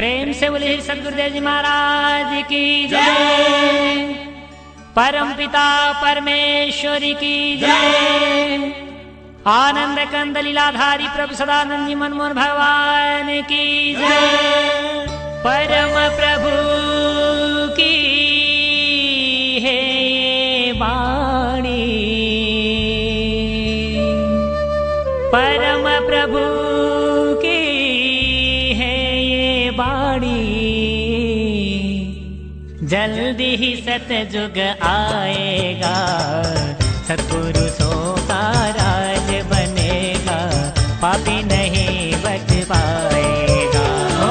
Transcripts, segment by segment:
प्रेम से बोले सदगुरुदेव जी महाराज की जय। परम पिता परमेश्वरी की जय। आनंद कंद लीलाधारी प्रभु सदानंद जी मनमोहन भगवान की जय। परम प्रभु की है ये वाणी, परम प्रभु की है ये वाणी। जल्दी ही सतयुग आएगा, सत्पुरुषों का राज बनेगा, पापी नहीं बच पाएगा। ओ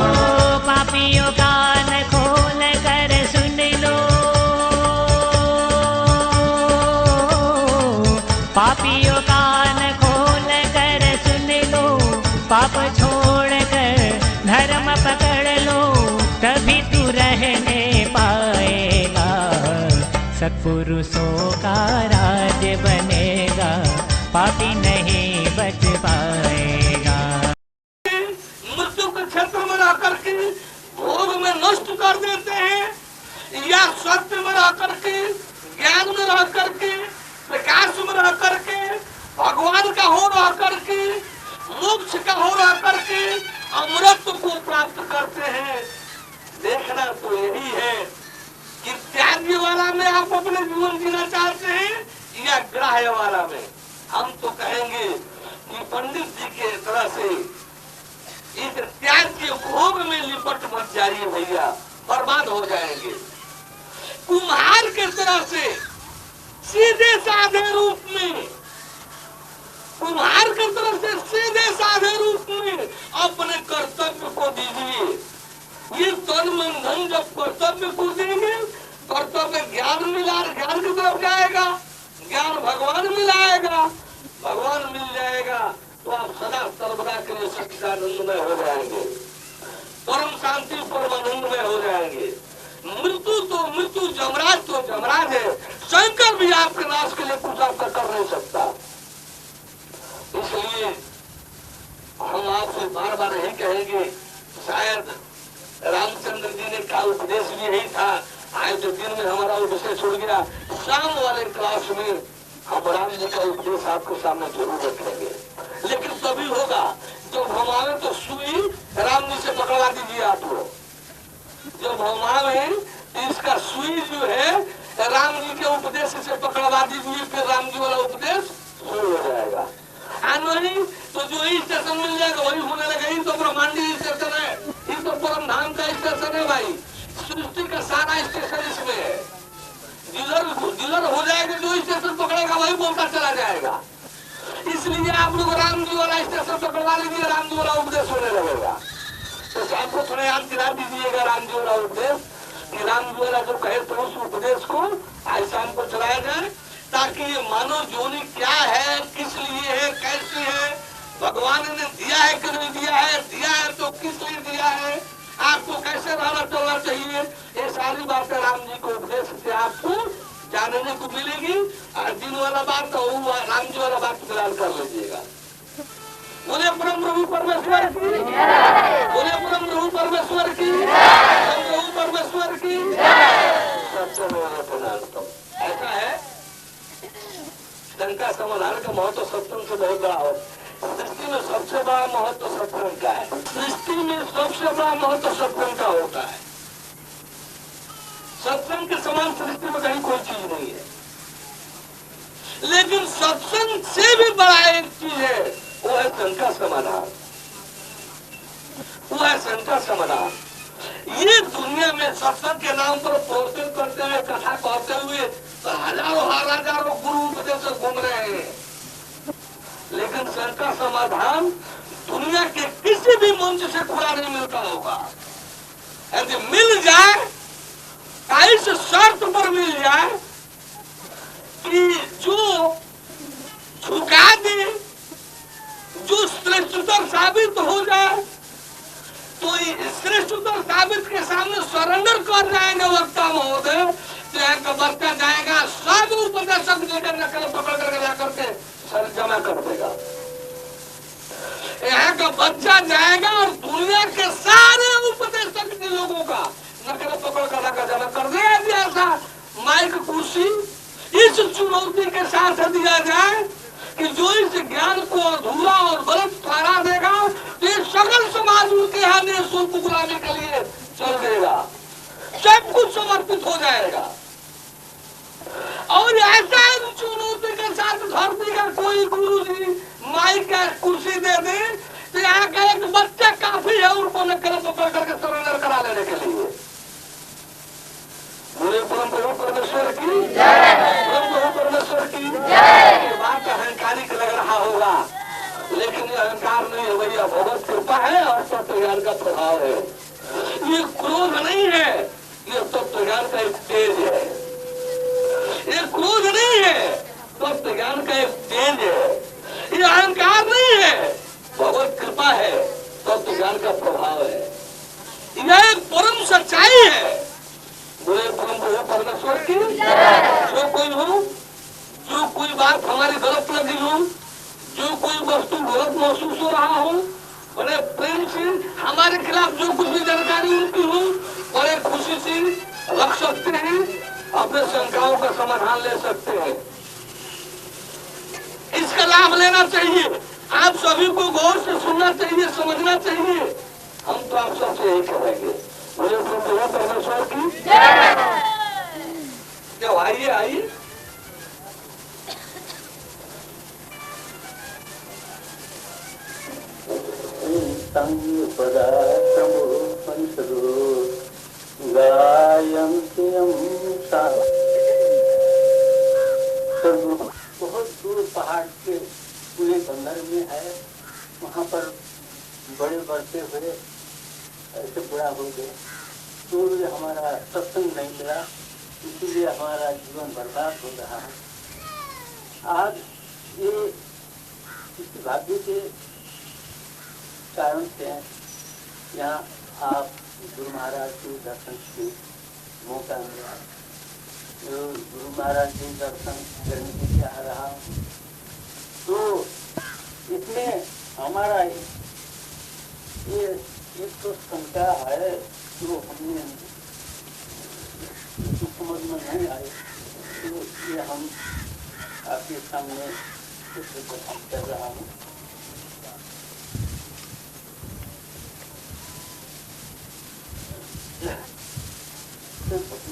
पापियों का कान खोल कर सुन लो, पापियों का कान खोल कर सुन लो, पाप छोड़ कर धर्म पकड़ लो, तभी तू रहने पाएगा, सत्पुरुषों का राज बनेगा, पापी नहीं बच पाएगा। मृत्यु के क्षेत्र में रह करके भोग में नष्ट कर देते हैं, या सत्य में रह करके, ज्ञान में रह करके, प्रकाश में रह करके, भगवान का हो रह करके, मोक्ष का हो रह करके अमृत को प्राप्त करते हैं। देखना तो यही है कि त्याग्य वाला में आप अपने जीवन जीना चाहते हैं या ग्राह्य वाला में। हम तो कहेंगे कि पंडित जी के तरह से इस त्याग के भोग में लिपट मत जाइए भैया, बर्बाद हो जाएंगे। कुम्हार के तरह से सीधे साधे रूप में, कुम्हार के तरफ से सीधे साधे रूप में अपने कर्तव्य को दीजिए। ये तन मन धन जब कर्तव्य को देंगे, कर्तव्य ज्ञान मिला, ज्ञान की तरफ जाएगा, ज्ञान भगवान मिलाएगा, भगवान मिल जाएगा तो आप सदा सर्वदा के लिए सच्चिदानंदमय हो जाएंगे, परम शांति परमानंदमय हो जाएंगे। मृत्यु तो मृत्यु, जमराज तो जमराज है, शंकर भी आपके नाश के लिए कुछ आपका कर नहीं सकता। इसलिए हम आपसे बार बार यही कहेंगे, शायद रामचंद्र जी ने का उपदेश भी यही था। आज जो दिन में हमारा विषय छूट गया, शाम वाले क्लास में हम राम जी का उपदेश आपके सामने जरूर रखेंगे, लेकिन तभी होगा जब हम आवे तो सुई राम जी से पकड़वा दीजिए आप लोग। जब हम आवे तो इसका सुई जो है राम जी के उपदेश से पकड़वा दीजिए, फिर राम जी वाला उपदेश शुरू हो जाएगा। नहीं तो जो ही स्टेशन मिल जाएगा वही होने लगेगा। ये तो ब्रह्मांडी स्टेशन है, ये तो परम धाम का स्टेशन है भाई, सृष्टि का सारा स्टेशन इसमें है। जिधर हो जाएगा जो स्टेशन पकड़ेगा वही बोलता चला जाएगा। इसलिए आप लोग राम जी वाला स्टेशन पकड़वा लीजिए, राम जी वाला उपदेश होने लगेगा। तो शाम को थोड़ा याद दिला दीजिएगा राम जी वाला उपदेश, कि राम जी वाला जो कहे तो उस उपदेश को आज शाम को चलाया जाए, ताकि ये मानव जोनी क्या है, किस लिए है, कैसी है, भगवान ने दिया है कि नहीं दिया है तो किस लिए दिया है, आपको कैसे रहना चलना चाहिए, ये सारी बातें राम जी को उपदेश से आपको जानने को मिलेगी। और दिन वाला बात तो राम जी वाला बात फिलहाल कर लीजिएगा। बोले परम प्रभु परमेश्वर की, बोले परम प्रभु परमेश्वर की, प्रभु परमेश्वर की। ऐसा है, का समाधान का महत्व सत्संग से बहुत बड़ा हो। सृष्टि में सबसे बड़ा महत्व सत्संग का है, सृष्टि में सबसे बड़ा महत्व सत्संग का होता है। सत्संग के समान सृष्टि में कहीं कोई चीज नहीं है, लेकिन सत्संग से भी बड़ा एक चीज है, वो है शंका समाधान, वो है शंका समाधान। ये दुनिया में सत्संग के नाम पर प्रोत्साहित करते हुए, कथा कहते हुए हजारों गुरु उपदेशक घूम रहे हैं, लेकिन शंका समाधान दुनिया के किसी भी मंच से खुला नहीं मिलता होगा। यदि मिल जाए, इस शर्त पर मिल जाए कि जो झुका दे, जो श्रेष्ठतर साबित हो जाए, तो श्रेष्ठतर साबित के सामने सरेंडर कर जाएंगे वक्ता महोदय, तो यहाँ का बच्चा जाएगा, सब उपदेशक लेकर नकल पकड़ कर जाकर के सर जमा कर देगा। यहाँ का बच्चा जाएगा और दुनिया के सारे उपदेशक मुल्क गुलामी के लिए चल देगा, सब कुछ समर्पित हो जाएगा। और ऐसा चुनौती के साथ धरती का कोई गुरु जी माई का कुर्सी दे दे तो यहाँ का एक बच्चा काफी है उनको न कर करके सरेंडर करा लेने के लिए। बोले परम प्रभु परमेश्वर की जय, परम प्रभु परमेश्वर की जय। बात अहंकारिक लग रहा होगा, लेकिन ये अहंकार नहीं है भैया, भगवत कृपा है और तत्व ज्ञान का प्रभाव है। ये क्रोध नहीं है, ये तत्व ज्ञान का एक तेज है। ये क्रोध नहीं है, तत्व ज्ञान का एक तेज है। ये अहंकार नहीं है, भगवत कृपा है, तत्व ज्ञान का प्रभाव है। यह एक परम सच्चाई है। बोले परम प्रभु परमेश्वर की जो कोई हो, जो कोई बात हमारी गलत लगी हो, जो कोई वस्तु गलत महसूस हो रहा हो, बड़े प्रेम से हमारे खिलाफ जो कुछ भी जानकारी उनकी हो, बड़े खुशी से रख सकते हैं, अपने शंकाओं का समाधान ले सकते हैं। इसका लाभ लेना चाहिए। आप सभी को गौर से सुनना चाहिए, समझना चाहिए। हम तो आप सबसे यही कहेंगे, मुझे प्रभु परमेश्वर की जब आइए आइए। बहुत दूर पहाड़ के पूरे बंदर में है, वहाँ पर बड़े बढ़ते हुए ऐसे बुरा हो गए, तो हमारा सत्संग नहीं मिला, इसीलिए हमारा जीवन बर्बाद हो रहा है। आज ये इस भाग्य के कारण से यहाँ आप गुरु महाराज के दर्शन के मौका मिला, गुरु महाराज जी दर्शन करने के लिए आ रहा हूँ। तो इसमें हमारा ये एक तो शंका है जो हमने समझ में नहीं आई, तो ये हम आपके सामने कर रहा हूँ।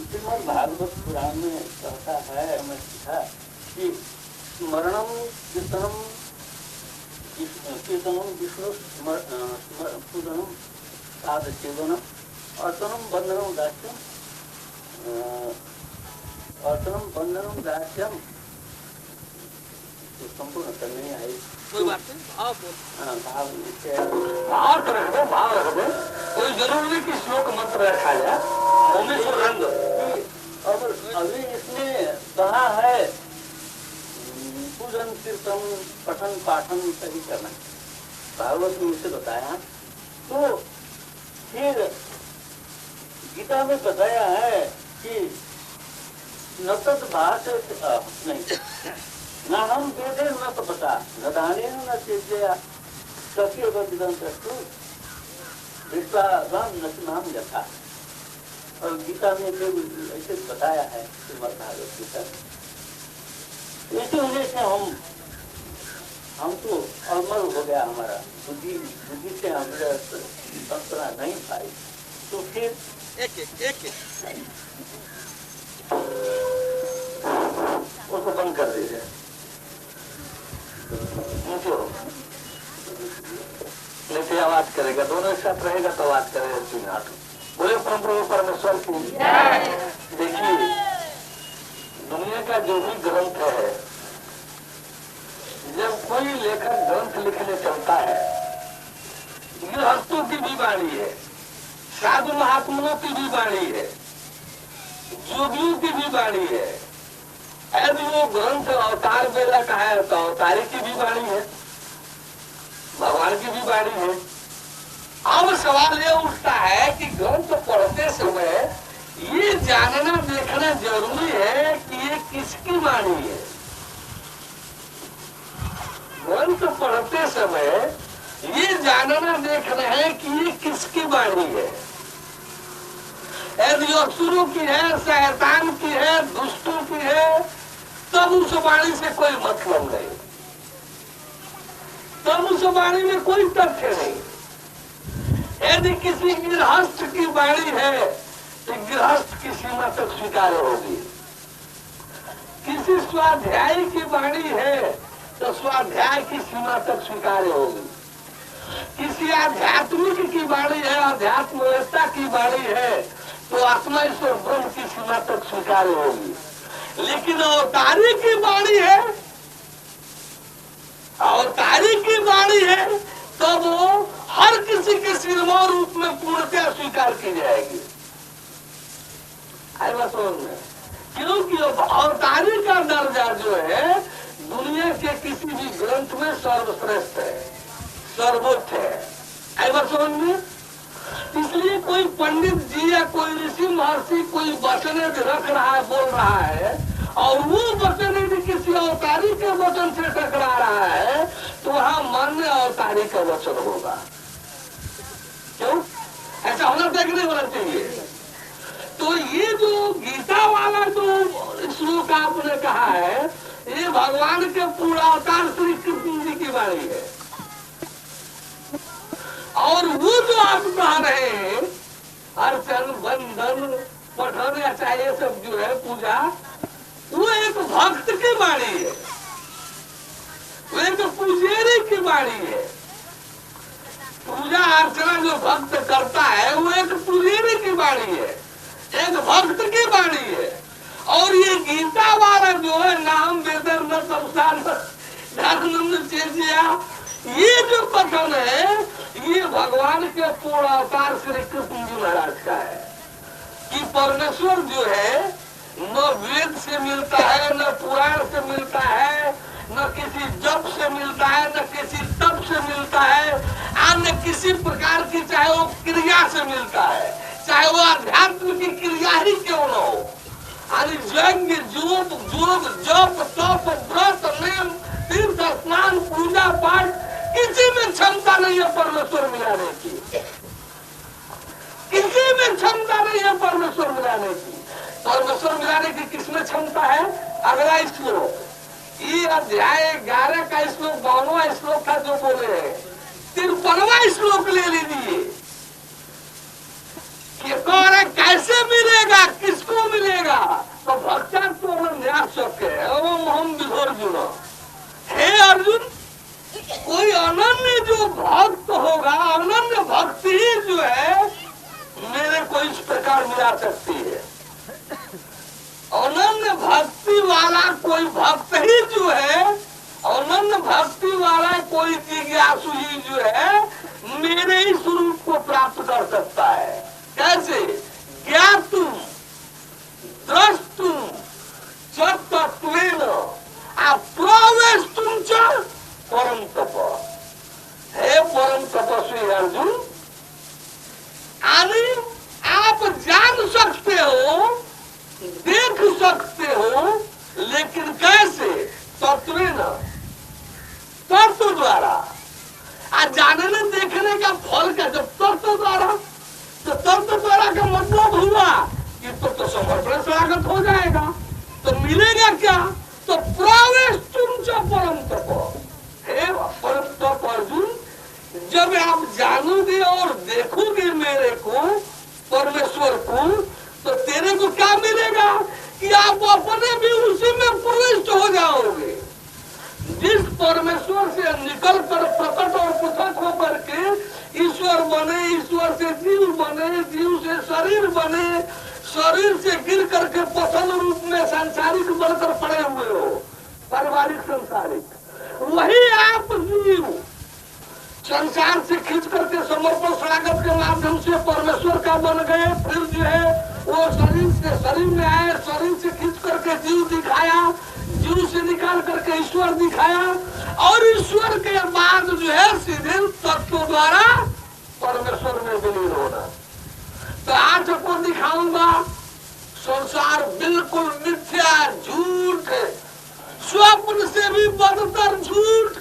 श्रीमद् भागवत पुराण में कहता है, हमें सीखा कि स्मरणम कीर्तनम विष्णु पूजनम साध सेवनम अर्चनम बंधनम दास्यम तो संपूर्ण करने आई। कोई बात नहीं, भाव भाव रख दो। कोई जरूरी नहीं कि श्लोक मंत्र रखा जाए, अब अभी इसमें कहा है पूजन कीर्तन पठन पाठन सही करना, भागवत में उसे बताया। तो फिर गीता में बताया है कि न तद भाष नहीं, न हम वेदे न तपसा न दाने न चेत्या सत्य विदंतु विश्वासम नश्माम यथा। और गीता में ऐसे बताया है श्रीमद् भागवत गीता। इसी वजह से हम तो अमल हो गया, हमारा बुद्धि से हमारे संतना नहीं पाई। तो फिर एक उसको बंद कर दीजिए। लेकिन आवाज करेगा, दोनों एक साथ रहेगा तो आवाज करेगा। तीन हाथ बोले प्रभु परमेश्वर की। देखिए, दुनिया का जो भी ग्रंथ है, जब कोई लेखक ग्रंथ लिखने चलता है, गृहस्थों की भी वाणी है, साधु महात्माओं की भी वाणी है, जोगियों की भी वाणी है। यदि वो ग्रंथ अवतार बेला का है तो अवतारी की भी वाणी है, भगवान की भी वाणी है। अब सवाल ये उठता है कि ग्रंथ पढ़ते समय ये जानना देखना जरूरी है कि ये किसकी वाणी है। ग्रंथ पढ़ते समय ये जानना देखना है कि ये किसकी वाणी है। यदि असुरों की है, शैतान की है, दुष्टों की है, तब उस वाणी से कोई मतलब नहीं, तब उस वाणी में कोई तथ्य नहीं। यदि किसी गृहस्थ की वाणी है तो गृहस्थ की सीमा तक स्वीकार्य होगी। किसी स्वाध्यायी की वाणी है तो स्वाध्याय की सीमा तक स्वीकार्य होगी। किसी आध्यात्मिक की वाणी है, आध्यात्मिकता की वाणी है तो आत्मा ईश्वर ब्रह्म की सीमा तक स्वीकार्य होगी। लेकिन अवतारी की वाणी है, अवतारी की वाणी है तो वो हर किसी के सिरमौर रूप में पूर्णतः स्वीकार की जाएगी। आई बात समझ में? क्योंकि अवतारी का दर्जा जो है दुनिया के किसी भी ग्रंथ में सर्वश्रेष्ठ है, सर्वोच्च है। आई बात समझ में? इसलिए कोई पंडित जी या कोई ऋषि महर्षि कोई वचन रख रहा है, बोल रहा है, और वो वचन यदि किसी अवतारी के वचन से टकरा रहा है तो वहां मान्य अवतारी का वचन होगा। क्यों? ऐसा होना चाहिए कि नहीं होना चाहिए? तो ये जो गीता वाला जो श्लोक आपने कहा है, ये भगवान के पूरा अवतार श्री कृष्ण जी की वाणी है। और वो जो आप कह रहे हैं अर्चन, बंधन, पठन या चाहे ये सब जो है पूजा, वो एक भक्त की वाणी है, वो एक पुजारी की वाणी है। पूजा अर्चना जो भक्त करता है वो एक पुजारी की वाणी है, एक भक्त की वाणी है। और ये गीता वाला जो है नाम वेदर न संसार ये जो कथन है ये भगवान के पूर्ण अवतार श्री कृष्ण जी महाराज का है कि परमेश्वर जो है न वेद से मिलता है, न पुराण से मिलता है, न किसी जप से मिलता है, न किसी तप से मिलता है, और न किसी प्रकार की चाहे वो क्रिया से मिलता है, चाहे वो अध्यात्म की क्रिया ही क्यों न हो। यज्ञ, योग, जप, तप, व्रत, नेम, तीर्थ स्नान, पूजा पाठ, किसी में क्षमता नहीं है परमेश्वर मिलाने की, किसी में क्षमता नहीं है परमेश्वर मिलाने की। परमेश्वर मिलाने की किसमें क्षमता है? अगला श्लोक, ये अध्याय 11 का श्लोक 52वां श्लोक था जो बोले हैं, 53वां श्लोक ले लीजिए कि कौन कैसे मिलेगा, किसको मिलेगा? तो भक्ता तो हम विधर्जुन, हे अर्जुन, कोई अनन्य जो भक्त होगा, अनन्य भक्ति ही जो है मेरे को इस प्रकार मिला सकती है। अनन्य भक्ति वाला कोई भक्त ही जो है, अनन्य भक्ति वाला कोई जिज्ञासु ही जो है मेरे ही स्वरूप को प्राप्त कर सकता है। कैसे? ज्ञातुम द्रष्टुम च तत्वेन प्रवेशुम च परम तप। हे परम तपस्वी अर्जुन, आप जान सकते हो, देख सकते हो, लेकिन कैसे? तत्वेन, तत्व द्वारा। जानने देखने का फल का जब तत्व द्वारा, तो तत्व द्वारा का मतलब हुआ कि तो समर्पण स्वागत हो जाएगा, तो मिलेगा क्या? तो प्रवेश तुम परम तप। हे परम तप अर्जुन, जब आप जानोगे और देखोगे मेरे को, परमेश्वर को, तो तेरे को क्या मिलेगा कि आप अपने भी उसी में प्रविष्ट हो जाओगे। जिस परमेश्वर से निकल कर प्रकट और पृथक होकर के ईश्वर बने, ईश्वर से जीव बने, जीव से शरीर बने, शरीर से गिर करके पतन रूप में सांसारिक बनकर पड़े हुए हो, पारिवारिक सांसारिक, वही आप जीव संसार से खींच करके समर्पण स्वागत के माध्यम से परमेश्वर का बन गए। फिर जो है वो शरीर से शरीर में आए, शरीर से खींच करके जीव दिखाया, जीव से निकाल करके ईश्वर दिखाया, और ईश्वर के बाद जो है सीधे तत्व द्वारा परमेश्वर में विलीन होना। तो आज आपको दिखाऊंगा संसार बिल्कुल मिथ्या, झूठ, स्वप्न से भी बदतर झूठ,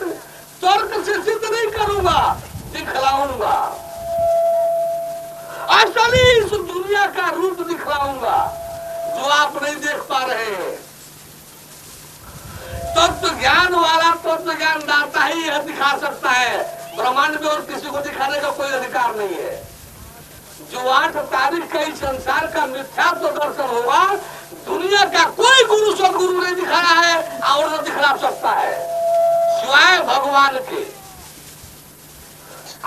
तर्क से सिद्ध नहीं करूंगा, दिखलाऊंगा। असली इस दुनिया का रूप दिखलाऊंगा जो आप नहीं देख पा रहे हैं। तत्व ज्ञान वाला तत्व ज्ञान दाता ही यह दिखा सकता है, ब्रह्मांड में और किसी को दिखाने का कोई अधिकार नहीं है। जो 8 तारीख का इस संसार का मिथ्यात्व दर्शन होगा, दुनिया का कोई गुरु सदगुरु नहीं दिखाया है और न दिखला सकता है सिवाय भगवान के।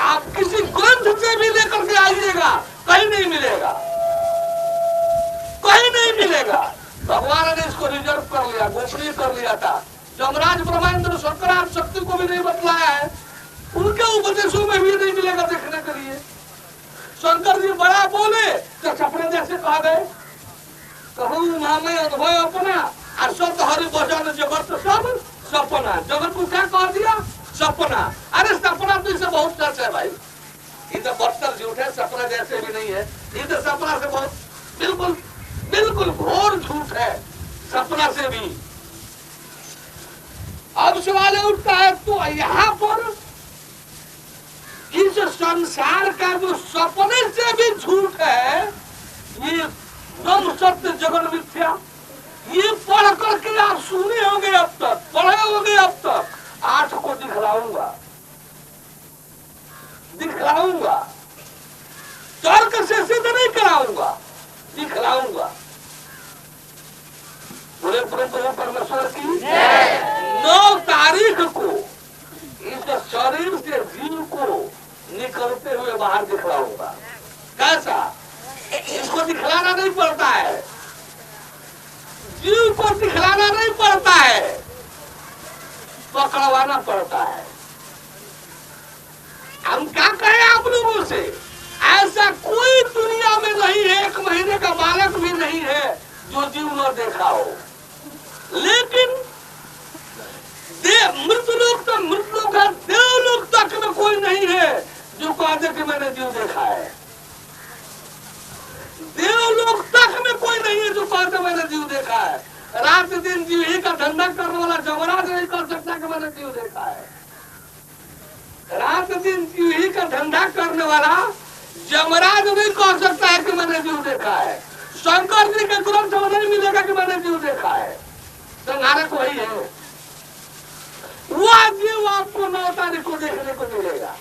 आप किसी ग्रंथ से भी लेकर के आइएगा, कहीं नहीं मिलेगा, कहीं नहीं मिलेगा। भगवान ने इसको रिजर्व कर लिया, गोपनीय कर लिया था। जमराज ब्रह्मेंद्र शंकराचार्य शक्ति को भी नहीं बतलाया है, उनके उपदेशों में भी नहीं मिलेगा देखने के लिए। शंकर जी बड़ा बोले तो सपने जैसे कह गए, कहूँ मामे अनुभव अपना और सब हरि भजन जगत सब सपना। जगत को क्या कह दिया? सपना। अरे सपना तो इससे बहुत सच है भाई, ये तो बदतर झूठ है, सपना जैसे भी नहीं है। ये तो सपना से बहुत बिल्कुल बिल्कुल घोर झूठ है, सपना से भी। अब सवाल उठता है तो यहाँ पर इस संसार का जो सपने से भी झूठ है, ये ब्रह्म सत्य जगन मिथ्या, ये पढ़ करके आप सुने होंगे, अब तक पढ़े होंगे, अब तक 8 को दिखलाऊंगा, दिखलाऊंगा, तर्क से सिद्ध नहीं कराऊंगा, दिखलाऊंगा। बोले प्रभु परमेश्वर की 9 तारीख को इस शरीर से जीव को निकलते हुए बाहर दिखलाऊंगा। कैसा? इसको दिखलाना नहीं पड़ता है, जीव को दिखलाना नहीं पड़ता है, पकड़वाना पड़ता है। हम क्या कहें आप लोगों से? ऐसा कोई दुनिया में नहीं है, 1 महीने का बालक भी नहीं है जो जीव न देखा हो। लेकिन मृतलोक तो मृतलोक है, देवलोक तक में कोई नहीं है जो कहते कि मैंने जीव देखा है। देवलोक तक में कोई नहीं है जो कहते मैंने जीव देखा है। रात दिन जीव ही का धंधा करने वाला जमराज नहीं कर सकता कि मैंने जीव देखा है। रात दिन जीव ही का धंधा करने वाला जमराज नहीं कह सकता है कि मैंने जीव देखा है। शंकर जी के ग्रंथ में नहीं मिलेगा कि मैंने जीव देखा है। संहारक वही है, वह जीव आपको 9 तारीख को देखने को मिलेगा।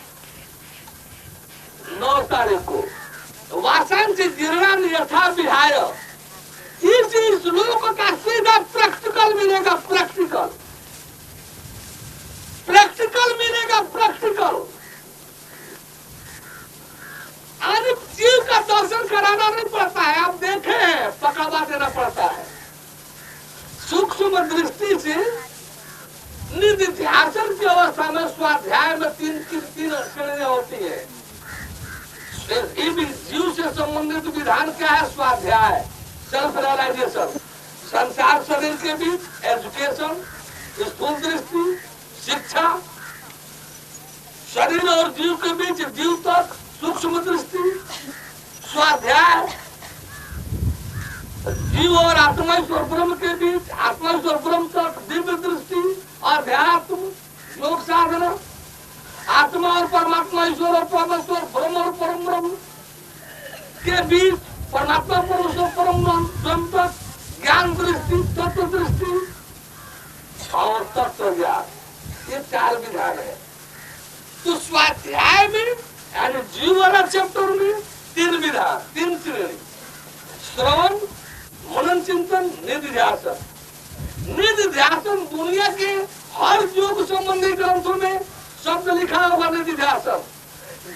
9 तारीख को वासन से जीर्णा यथा विहाय, इस श्लोक का सीधा प्रैक्टिकल मिलेगा, प्रैक्टिकल प्रैक्टिकल मिलेगा, प्रैक्टिकल। अरे जीव का दर्शन कराना नहीं पड़ता है, आप देखें, पकड़वा देना पड़ता है। सूक्ष्म दृष्टि से निधिध्यासन की अवस्था में स्वाध्याय में 3 श्रेणियां होती है। जीव से संबंधित विधान क्या है? स्वाध्याय, सेल्फ रियलाइजेशन, संसार शरीर के बीच एजुकेशन, स्थूल दृष्टि, शिक्षा, शरीर और जीव के बीच जीव तक सूक्ष्म दृष्टि, स्वाध्याय, जीव और आत्मा ईश्वर ब्रह्म के बीच आत्मा ईश्वर ब्रह्म तक दिव्य दृष्टि, अध्यात्म, योग साधना, आत्मा और परमात्मा, ईश्वर और परमेश्वर, ब्रह्म और परम ब्रह्म के बीच परमात्मा परमेश्वर परम ब्रह्म तक ज्ञान दृष्टि, तत्व दृष्टि और तत्व ज्ञान, ये 4 विधान है। तो स्वाध्याय में यानी जीव वाला चैप्टर में 3 विधान, 3 श्रेणी, श्रवण, मनन चिंतन, निधिध्यासन। निधिध्यासन दुनिया के हर योग संबंधी ग्रंथों में शब्द लिखा होगा निधिध्यासन।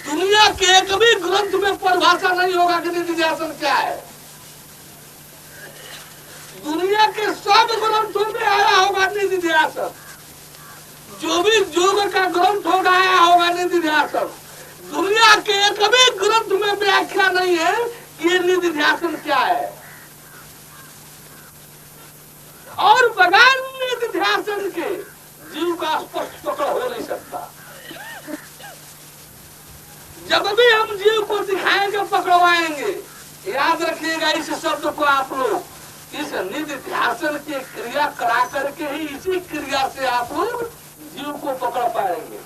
दुनिया के एक भी ग्रंथ में परिभाषा नहीं होगा कि निधिध्यासन क्या है। दुनिया के सब ग्रंथों में आया होगा निधिध्यासन, जो भी योग का ग्रंथ होगा आया होगा निधिध्यासन। दुनिया के एक भी ग्रंथ में व्याख्या नहीं है कि ये निधिध्यासन क्या है। और बगैर निधिध्यासन के जीव का स्पष्ट पकड़ हो नहीं सकता। जब भी हम जीव को दिखाएंगे, पकड़वाएंगे, याद रखिएगा इस शब्द को आप लोग, इस निधिध्यासन की क्रिया करा करके ही इसी क्रिया से आप लोग जीव को पकड़ पाएंगे,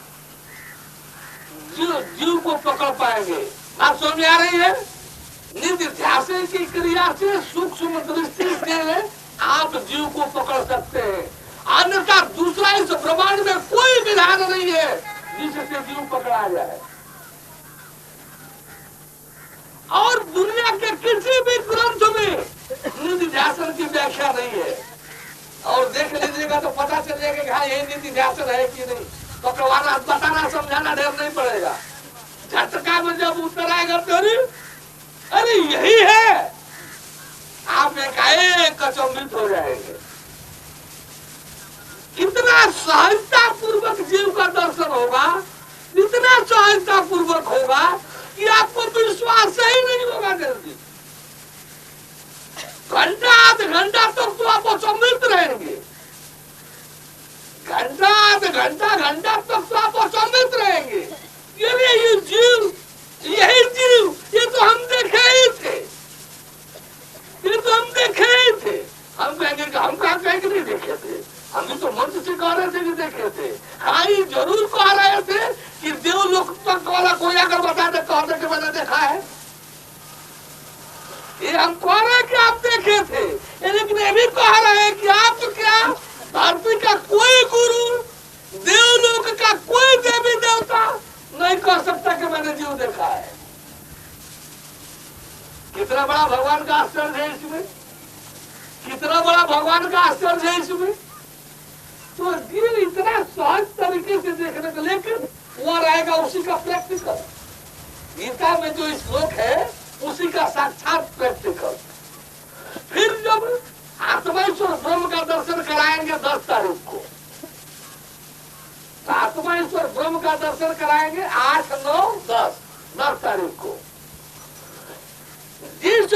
जीव को पकड़ पाएंगे। बात समझ आ रही है? निधिध्यासन की क्रिया से सूक्ष्म दृष्टि से आप जीव को पकड़ सकते हैं, अन्यथा दूसरा इस ब्रह्मांड में कोई विधान नहीं है जिससे जीव पकड़ा जाए। और दुनिया के किसी भी ग्रंथ में निधिध्यासन की व्याख्या नहीं है। और देख लीजिएगा तो पता चल जाएगा कि हाँ ये निधिध्यासन है कि नहीं। तो पकवाना बताना समझाना ढेर नहीं पड़ेगा, झटका में जब उत्तर आएगा तो अरे यही है, आप एकाएक अचंभित हो जाएंगे। इतना सहजता पूर्वक जीव का दर्शन होगा, इतना सहजता पूर्वक होगा कि आपको विश्वास ही नहीं होगा जल्दी। घंटा आध घंटा तक तो आप अचंभित रहेंगे, घंटा आध घंटा तक तो आप अचंभित रहेंगे। ये जीव, यही जीव, ये तो हम देखे ही थे, ये तो हम देखे ही थे। हम कहेंगे कि हम कहा कहेंगे नहीं देखे थे, हम भी तो मंच से कह रहे थे कि देखे थे। हाँ ये जरूर कह रहे थे कि देवलोक तक वाला कोई अगर बता दे कह दे कि मैंने देखा है, ये हम कह रहे कि आप देखे थे। लेकिन ये भी कह रहे हैं कि आप क्या धरती का कोई गुरु, देवलोक का कोई देवी देवता नहीं कह सकता कि मैंने जीव देखा है। कितना बड़ा भगवान का आश्चर्य है इसमें, कितना बड़ा भगवान का आश्चर्य है इसमें। तो जीव इतना सहज तरीके से देखने को, लेकिन वो रहेगा उसी का प्रैक्टिकल। गीता में जो श्लोक है उसी का साक्षात प्रैक्टिकल। फिर जब आत्मेश्वर ब्रह्म का दर्शन कराएंगे 10 तारीख को, आत्मेश्वर ब्रह्म का दर्शन कराएंगे 8, 9, 10 तारीख को। जिस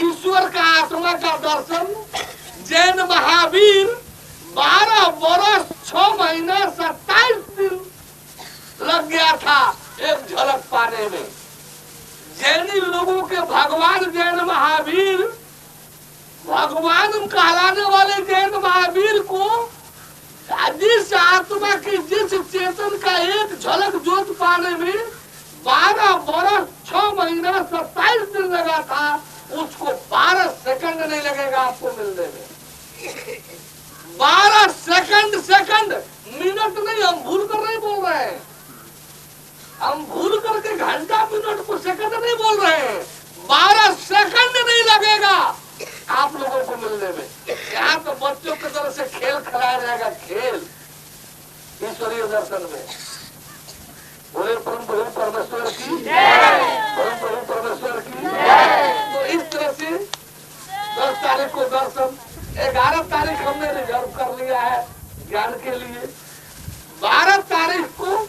ईश्वर का आत्मा का दर्शन जैन महावीर 12 वर्ष 6 महीना 27 दिन लग गया था एक झलक पाने में। जैनी लोगों के भगवान जैन महावीर, भगवान कहलाने वाले जैन महावीर को जिस आत्मा की, जिस चेतन का एक झलक जोत पाने में 12 वर्ष 6 महीना 27 दिन लगा था, उसको 12 सेकंड नहीं लगेगा आपको मिलने में। 12 सेकंड, मिनट नहीं, हम भूल कर नहीं बोल रहे हैं, हम भूल करके घंटा मिनट को सेकंड नहीं बोल रहे हैं। 12 सेकंड नहीं लगेगा आप लोगों को मिलने में। यहाँ तो बच्चों की तरह से खेल खिलाया जाएगा, खेल ईश्वरीय दर्शन में। बोले परम प्रभु परमेश्वर की जय, परम प्रभु परमेश्वर की जय। तो इस तरह से 10 तारीख को दर्शन, 11 तारीख हमने रिजर्व कर लिया है ज्ञान के लिए। 12 तारीख को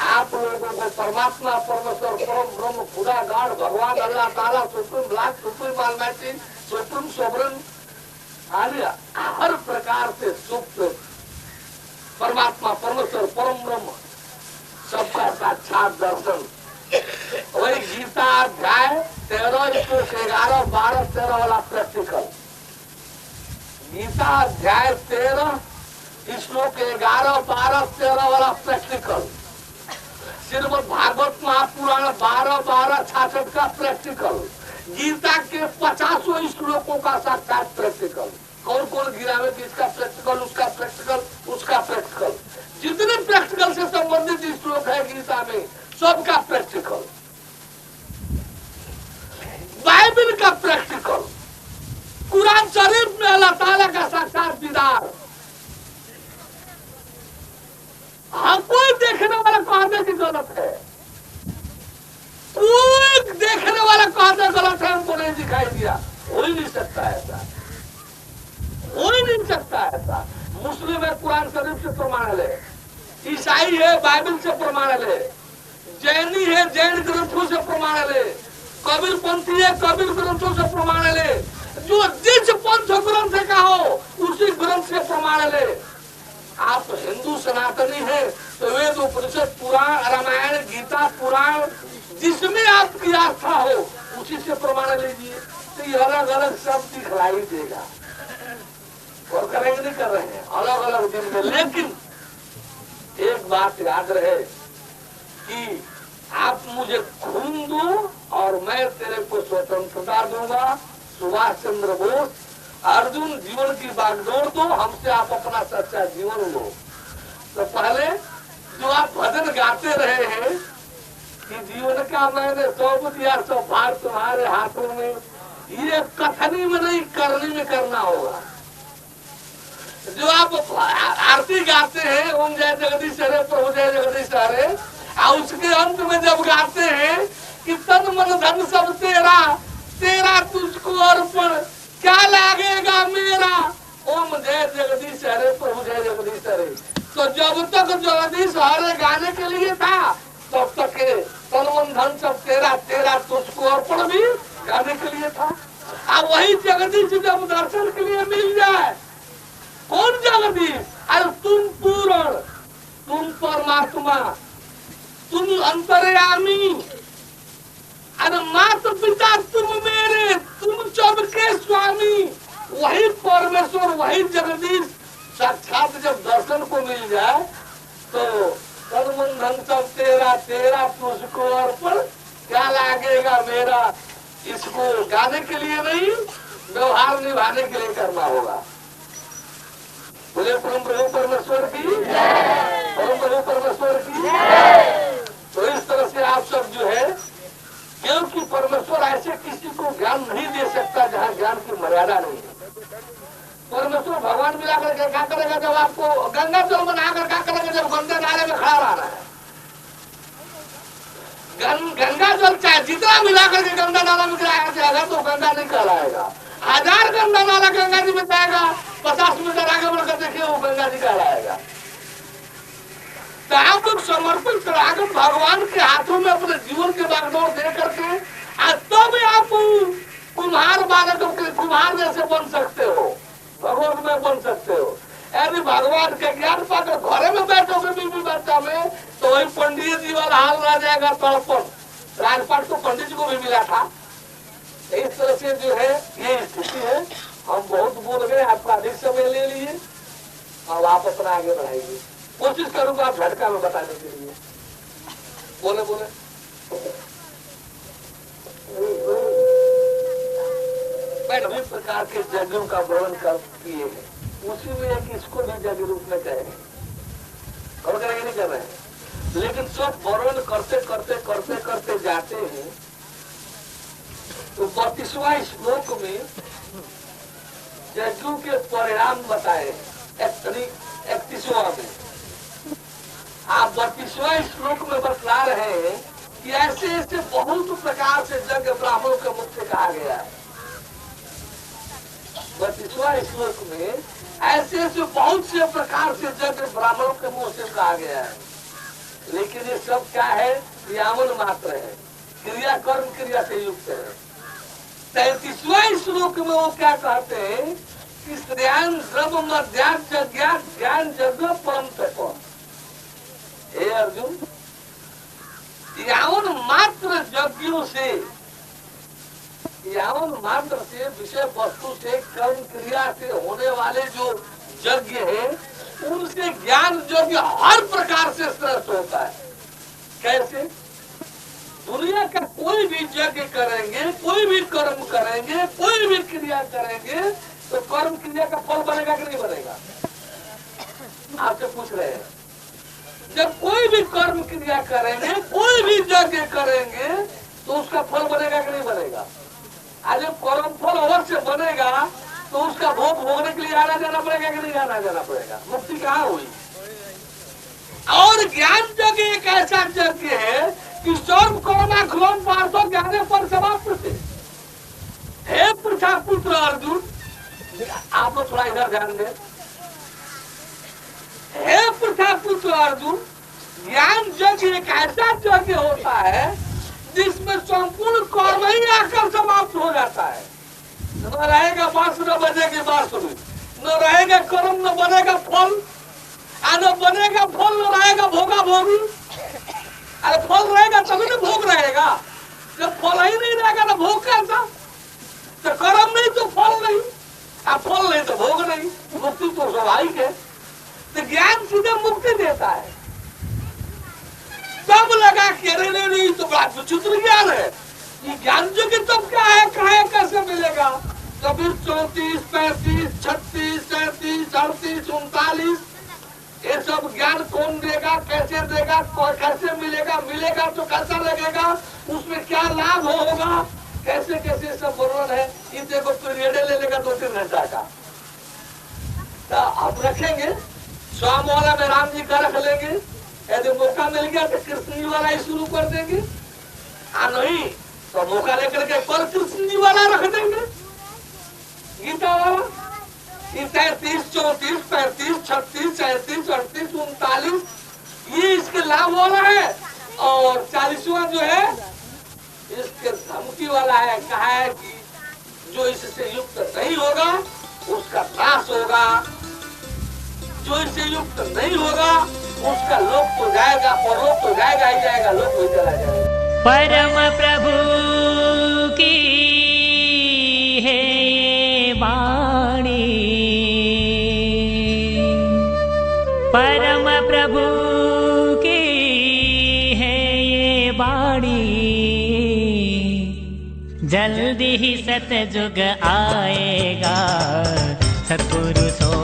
आप लोगों को परमात्मा, परमेश्वर, परम ब्रह्म, खुदा, गॉड, भगवान, Allah Taala, supreme lord, supreme almighty, supreme sovereign, हर प्रकार से सुप्त परमात्मा, परमेश्वर, परम ब्रह्म, सबका साक्षात दर्शन। वही गीता अध्याय 13 श्लोक 11, 12, 13 वाला प्रैक्टिकल। गीता अध्याय 13 श्लोक 11, 12, 13 वाला प्रैक्टिकल। श्रीमद् भागवत महापुराण 12, 12, 66 का प्रैक्टिकल। गीता के 50 श्लोकों का साक्षात प्रैक्टिकल। कौन कौन गिरावे कि इसका प्रैक्टिकल, उसका प्रैक्टिकल, उसका प्रैक्टिकल। जितने प्रैक्टिकल से संबंधित श्लोक है गीता में, सबका प्रैक्टिकल। बाइबल का प्रैक्टिकल, कुरान शरीफ में अल्लाह ताला का साक्षात दीदार। हाँ, कोई देखने वाला कहने की गलत है, कोई देखने वाला कहने गलत है, हमको नहीं दिखाई दिया, हो ही नहीं सकता ऐसा, हो ही नहीं सकता ऐसा। मुस्लिम है कुरान शरीफ से प्रमाण ले, ईसाई है बाइबल से प्रमाण ले, जैनी है जैन ग्रंथों से प्रमाण ले, कबीर पंथी है कबीर ग्रंथों से प्रमाण ले, जो जिस पंथ ग्रंथ का हो उसी ग्रंथ से प्रमाण ले। आप हिंदू सनातनी है तो वेद, उपनिषद, पुराण, रामायण, गीता, पुराण, जिसमें आपकी आस्था हो उसी से प्रमाण लीजिए। तो ये अलग अलग सब दिखलाई देगा, और करेंगे नहीं कर रहे हैं अलग अलग दिन में। लेकिन एक बात याद रहे कि आप मुझे खून दो और मैं तेरे को स्वतंत्रता दूंगा। सुभाष चंद्र बोस, अर्जुन जीवन की बागडोर दो, हमसे आप अपना सच्चा जीवन लो। तो पहले जो आप भजन गाते रहे हैं कि जीवन का मैंने सौंप दिया, सब भार तुम्हारे हाथों में। ये कथनी में नहीं, करनी में करना होगा। जो आप आरती गाते हैं, ओम जय जगदीश हरे प्रभु जय जगदीश हरे, और उसके अंत में जब गाते हैं कि तन मन धन सब तेरा, तेरा तुझको अर्पण, क्या लागेगा मेरा, ओम जय जगदीश हरे प्रभु जय जगदीश हरे। तो जब तक जगदीश हरे गाने के लिए था, तब तक तन मन धन सब तेरा, तेरा तुझको अर्पण भी गाने के लिए था। अब वही जगदीश जब दर्शन के लिए मिल जाए, कौन जगदीश? अरे तुम पूर्ण, तुम परमात्मा, तुम अंतर्यामी, अरे माता पिता तुम मेरे, तुम सबके स्वामी। वही परमेश्वर, वही जगदीश साक्षात जब दर्शन को मिल जाए, तो तन मन धन सब तेरा, तेरा तुझको अर्पण, क्या लागेगा मेरा। इसको गाने के लिए नहीं, व्यवहार निभाने के लिए करना होगा। बोले परम प्रभु परमेश्वर की, परम प्रभु परमेश्वर की। तो इस तरह से आप सब जो है, क्योंकि परमेश्वर ऐसे किसी को ज्ञान नहीं दे सकता जहाँ ज्ञान की मर्यादा नहीं है। परमेश्वर भगवान मिला करके क्या करेगा? जब आपको गंगा जल बना कर क्या करेगा? जब गंगा नाले में खड़ा रहना है, गंगा जल चाहे जितना मिला करके गंगा नाला में गिराया जाएगा तो गंगा नहीं कहलाएगा। 1000 गंगा नाला गंगा जी में जाएगा, 50 मीटर आगे बढ़कर देखिए वो गंगा जी कहलाएगा। तो आप लोग समर्पण कराकर भगवान के हाथों में अपने जीवन के बागडोर दे करके, तो भी आप कुम्हार बालक के कुम्हार जैसे बन सकते हो, भगवान में बन सकते हो। यदि भगवान के ज्ञान पाकर घरे में बैठोगे बीबी बच्चा में, तो वही पंडित जी वाला हाल रह जाएगा, तड़पन। राजपाट तो पंडित जी को भी मिला था। इस तरह से जो है ये स्थिति है। हम बहुत बोल गए, आपका अधिक समय ले लिए, अब आप अपना आगे बढ़ाइए। कोशिश करूंगा आप झटका में बताने के लिए। बोले बोले सभी प्रकार के यज्ञों का वर्णन कर किए हैं, उसी में एक इसको भी यज्ञ रूप में कहे और करेंगे नहीं कर रहे हैं, लेकिन सब वर्णन करते करते करते करते जाते हैं। तो 32वां श्लोक में यज्ञों के परिणाम बताए, 31वां में। आप 32वां श्लोक में बतला रहे हैं कि ऐसे ऐसे बहुत प्रकार से यज्ञ ब्राह्मणों के मुख से कहा गया है। 32वां श्लोक में ऐसे ऐसे बहुत से प्रकार से यज्ञ ब्राह्मणों के मुंह से कहा गया है, लेकिन ये सब क्या है? क्रियावन मात्र है, क्रिया कर्म क्रिया से युक्त है। 33वां श्लोक में वो क्या कहते हैं कि श्रेयान द्रव्य मध्याह्न ज्ञान यज्ञ परम तत्व। हे अर्जुन, यावन मात्र यज्ञों से, यावन मात्र से, विषय वस्तु से, कर्म क्रिया से होने वाले जो यज्ञ है, उनसे ज्ञान यज्ञ हर प्रकार से श्रेष्ठ होता है। कैसे? दुनिया का कोई भी यज्ञ करेंगे, कोई भी कर्म करेंगे, कोई भी क्रिया करेंगे, तो कर्म क्रिया का फल बनेगा कि नहीं बनेगा? आपसे पूछ रहे हैं। जब कोई भी कर्म क्रिया करेंगे, कोई भी यज्ञ करेंगे, तो उसका फल बनेगा कि नहीं बनेगा? आज जब कर्म फल अवश्य बनेगा, तो उसका भोग भोगने के लिए आना जाना पड़ेगा कि नहीं आना जाना पड़ेगा? मुक्ति कहाँ हुई? और ज्ञान यज्ञ एक ऐसा यज्ञ है कि सर्व कर्मा घ्लोम पार्थो ज्ञाने पर समाप्त थे। हे पृथा पुत्र अर्जुन, आप लोग थोड़ा इधर ध्यान दें। हे पृथा पुत्र अर्जुन, ज्ञान यज्ञ एक ऐसा यज्ञ होता है जिसमें संपूर्ण कर्म ही आकर समाप्त हो जाता है। न रहेगा बांस, न बजेगी बांसुरी, न रहेगा कर्म, न बनेगा फल, न बनेगा फल, न रहेगा भोगा भोगी। अरे फल रहेगा तभी तो भोग रहेगा। जब फल ही नहीं रहेगा तो भोग कैसा? तो कर्म नहीं तो फल नहीं, अब फल नहीं तो भोग नहीं, मुक्ति तो स्वाभाविक है। तो ज्ञान सीधे मुक्ति देता है। तब लगा कि अरे नहीं तो बड़ा विचित्र ज्ञान है, ये ज्ञान जो कि तब क्या है, कहा कैसे मिलेगा? 24, 34, 35, 36, 37, 38, 39, ये सब ज्ञान कौन देगा, कैसे देगा, कैसे मिलेगा? मिलेगा, मिलेगा तो कैसा लगेगा, उसमें क्या लाभ होगा, कैसे कैसे सब वर्णन है। इन देखो पीरियड ले लेगा 2-3 घंटा का, तो आप रखेंगे। स्वाम वाला में राम जी का रख लेंगे, यदि मौका मिल गया तो कृष्ण जी वाला ही शुरू कर देंगे, नहीं तो मौका लेकर के कल कृष्ण जी वाला रख देंगे, गीता वाला। 33, 34, 35, 36, 37, 38, 39 ये इसके लाभ वाला है, और 40वां जो है इसके धमकी वाला है। कहा है कि जो इससे युक्त नहीं होगा उसका नाश होगा, जो इससे युक्त नहीं होगा उसका लोक तो जाएगा, और लोक तो जाएगा ही जाएगा, लोक हो चला जाएगा। परम प्रभु की है ये वाणी, परम प्रभु की है ये वाणी, जल्दी ही सतयुग आएगा, सतपुरुषों